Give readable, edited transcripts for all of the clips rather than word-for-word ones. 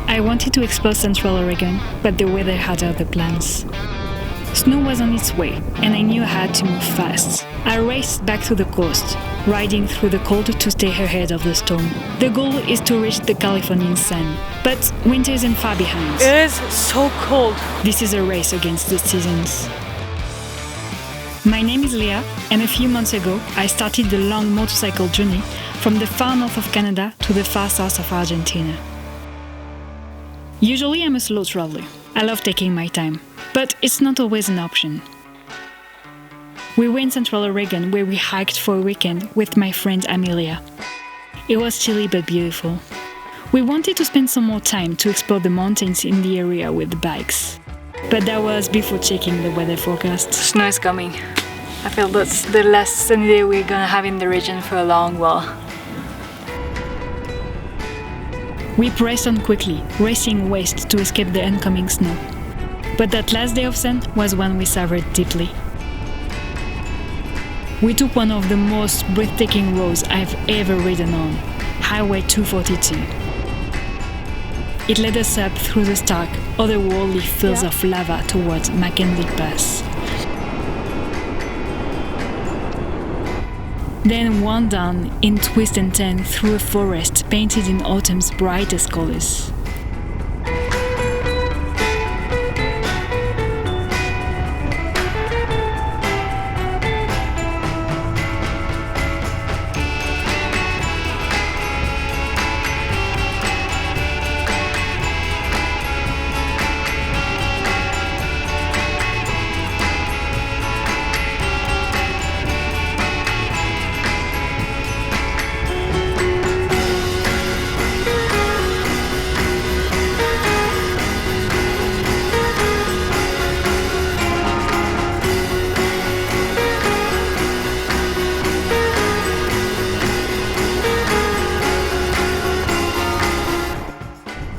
I wanted to explore Central Oregon, but the weather had other plans. Snow was on its way, and I knew I had to move fast. I raced back to the coast, riding through the cold to stay ahead of the storm. The goal is to reach the Californian sun, but winter isn't far behind. It is so cold. This is a race against the seasons. My name is Leah, and a few months ago I started the long motorcycle journey from the far north of Canada to the far south of Argentina. Usually I'm a slow traveler. I love taking my time, but it's not always an option. We were in Central Oregon where we hiked for a weekend with my friend Amelia. It was chilly but beautiful. We wanted to spend some more time to explore the mountains in the area with the bikes. But that was before checking the weather forecast. Snow is coming. I feel that's the last sunny day we're gonna have in the region for a long while. We pressed on quickly, racing west to escape the oncoming snow. But that last day of sun was one we savored deeply. We took one of the most breathtaking roads I've ever ridden on, Highway 242. It led us up through the stark, otherworldly fields of lava towards McKinley Pass. Then wound down in twist and turn through a forest painted in autumn's brightest colors.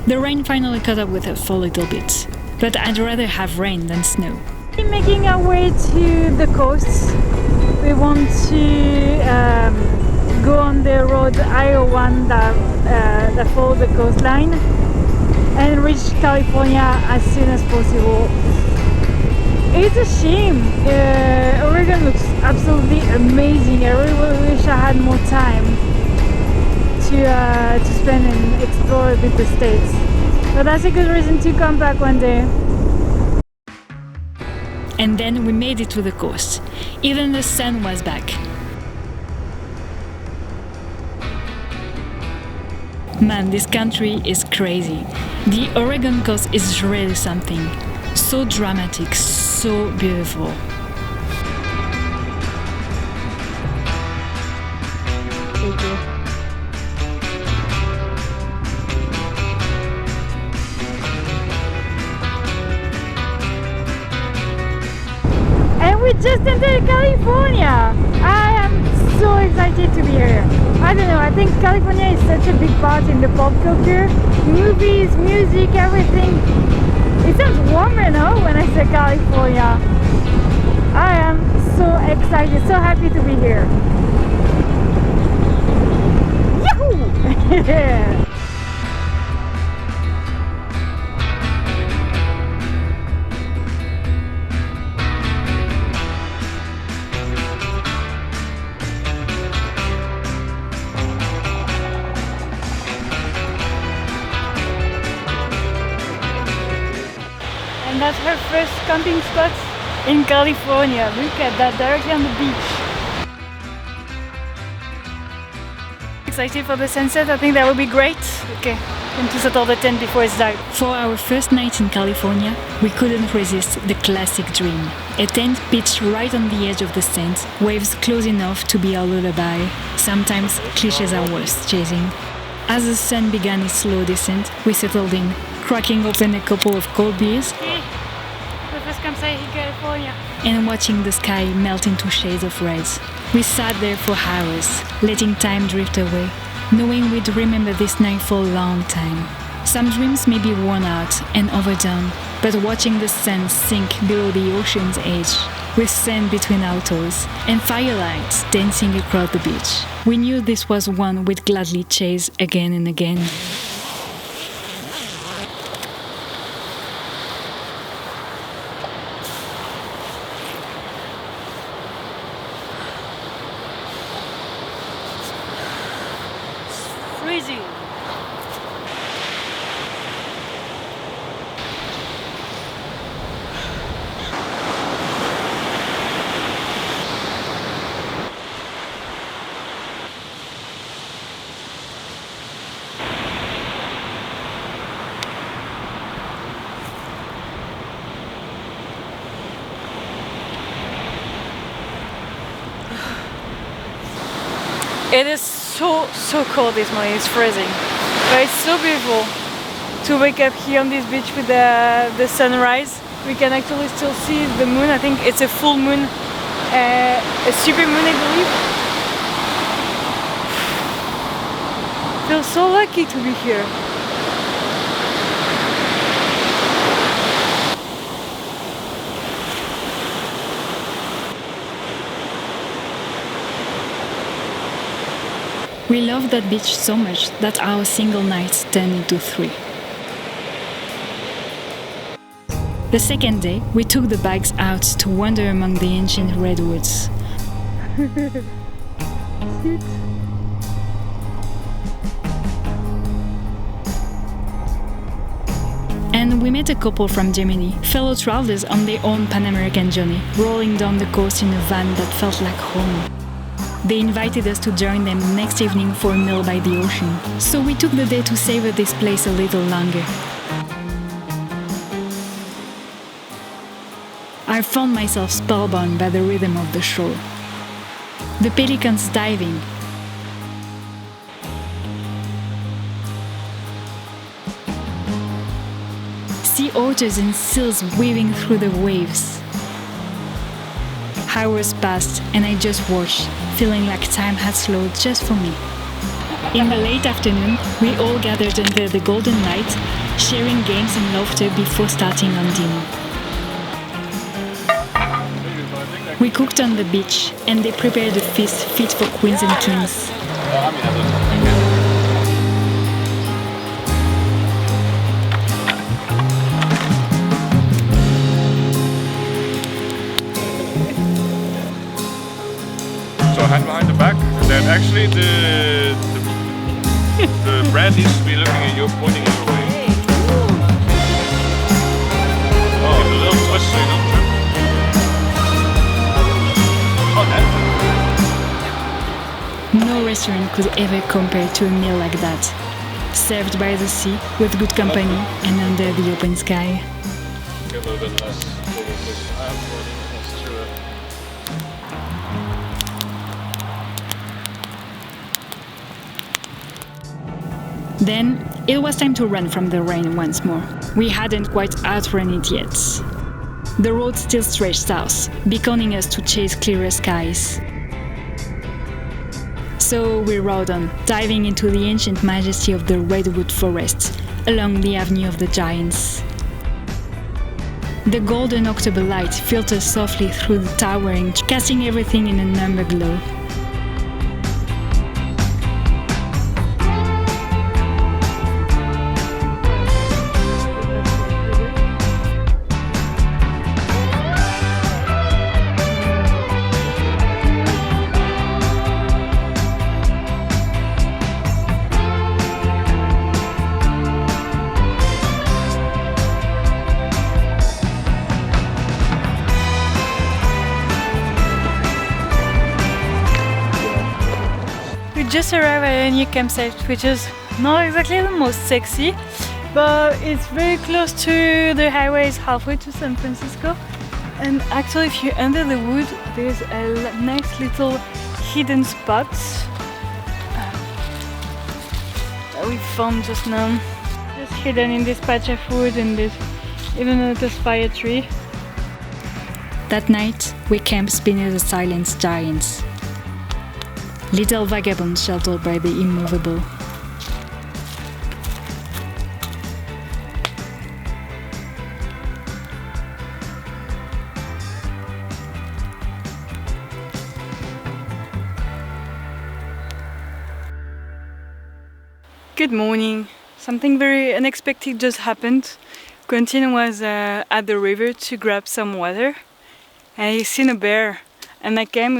The rain finally caught up with us for a little bit, but I'd rather have rain than snow. Making our way to the coast, we want to go on the road I-01 that follows the coastline and reach California as soon as possible. It's a shame. Oregon looks absolutely amazing. I really wish I had more time to spend and explore a bit the States. But that's a good reason to come back one day. And then we made it to the coast. Even the sun was back. Man, this country is crazy. The Oregon coast is really something. So dramatic, so beautiful. Thank you. We just entered California! I am so excited to be here. I don't know, I think California is such a big part in the pop culture. Movies, music, everything. It sounds warmer now when I say California. I am so excited, so happy to be here. Yahoo! And that's her first camping spot in California. Look at that, directly on the beach. Excited for the sunset, I think that will be great. Okay, time to set all the tent before it's dark. For our first night in California, we couldn't resist the classic dream. A tent pitched right on the edge of the sand, waves close enough to be our lullaby. Sometimes cliches are worth chasing. As the sun began its slow descent, we settled in, cracking open a couple of cold beers Campsite in California. and watching the sky melt into shades of red. We sat there for hours, letting time drift away, knowing we'd remember this night for a long time. Some dreams may be worn out and overdone, but watching the sun sink below the ocean's edge, with sand between our toes and firelight dancing across the beach, we knew this was one we'd gladly chase again and again. It is so cold this morning, it's freezing. But it's so beautiful to wake up here on this beach with the sunrise. We can actually still see the moon. I think it's a full moon, a super moon I believe. Feel so lucky to be here. We loved that beach so much that our single nights turned into 3. The second day, we took the bags out to wander among the ancient redwoods. And we met a couple from Germany, fellow travelers on their own Pan-American journey, rolling down the coast in a van that felt like home. They invited us to join them next evening for a meal by the ocean, so we took the day to savor this place a little longer. I found myself spellbound by the rhythm of the shore. The pelicans diving, sea otters and seals weaving through the waves. Hours passed and I just watched, feeling like time had slowed just for me. In the late afternoon, we all gathered under the golden light, sharing games and laughter before starting on dinner. We cooked on the beach and they prepared a feast fit for queens and kings. So hand behind the back, and then actually the brand needs to be looking at you, pointing your way. Oh, a little twist so you don't trip. Oh, that. No restaurant could ever compare to a meal like that. Served by the sea, with good company and under the open sky. A little bit less. That's true. Then, it was time to run from the rain once more. We hadn't quite outrun it yet. The road still stretched south, beckoning us to chase clearer skies. So we rode on, diving into the ancient majesty of the redwood forest, along the Avenue of the Giants. The golden October light filters softly through the towering, casting everything in an amber glow. We just arrived at a new campsite, which is not exactly the most sexy, but it's very close to the highways halfway to San Francisco. And actually, if you're under the wood, there's a nice little hidden spot that we found just now. Just hidden in this patch of wood and there's even a little fire tree. That night, we camped beneath the silent giants. Little vagabonds sheltered by the immovable. Good morning. Something very unexpected just happened. Quentin was at the river to grab some water and he seen a bear, and I came.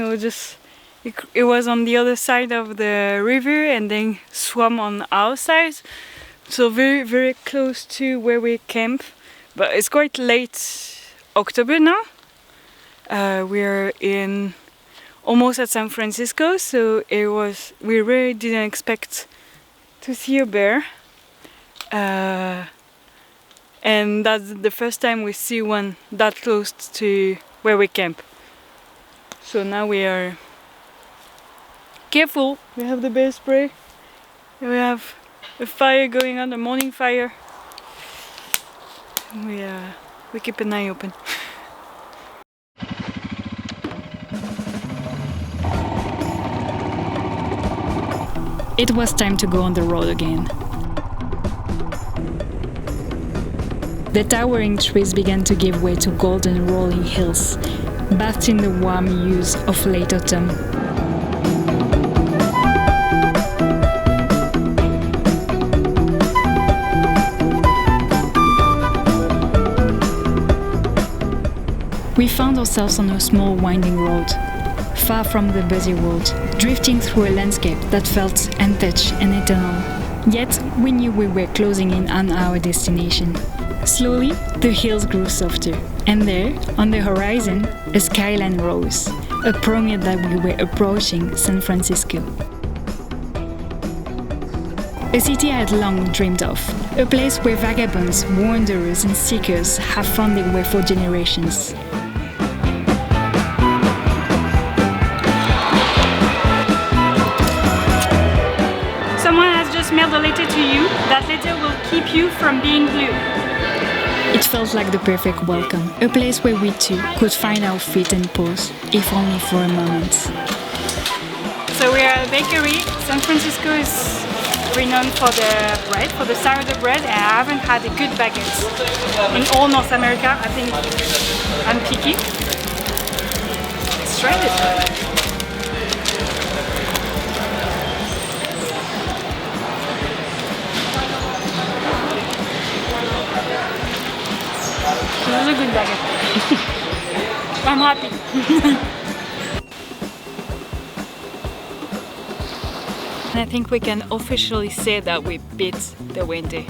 It was on the other side of the river and then swam on our side, so very close to where we camp. But it's quite late October now. We're in almost at San Francisco, so we really didn't expect to see a bear, and that's the first time we see one that close to where we camp. So now we are Careful, we have the bear spray. We have a fire going on, a morning fire. We keep an eye open. It was time to go on the road again. The towering trees began to give way to golden rolling hills, bathed in the warm hues of late autumn. We found ourselves on a small winding road, far from the busy world, drifting through a landscape that felt untouched and eternal. Yet we knew we were closing in on our destination. Slowly, the hills grew softer, and there, on the horizon, a skyline rose, a promise that we were approaching San Francisco. A city I had long dreamed of, a place where vagabonds, wanderers and seekers have found their way for generations. Someone has just mailed a letter to you. That letter will keep you from being blue. It felt like the perfect welcome, a place where we two could find our feet and pause, if only for a moment. So we are at a bakery. San Francisco is renowned for the bread, for the sourdough bread, and I haven't had a good baguette in all North America. I think I'm picky. Let's try it. This is a good baguette. I'm happy. And I think we can officially say that we beat the winter.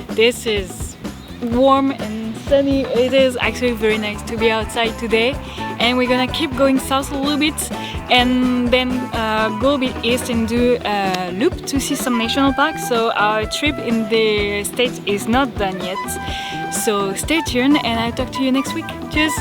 This is warm and sunny. It is actually very nice to be outside today. And we're gonna keep going south a little bit and then go a bit east and do a loop to see some national parks. So our trip in the States is not done yet. So stay tuned and I'll talk to you next week. Cheers!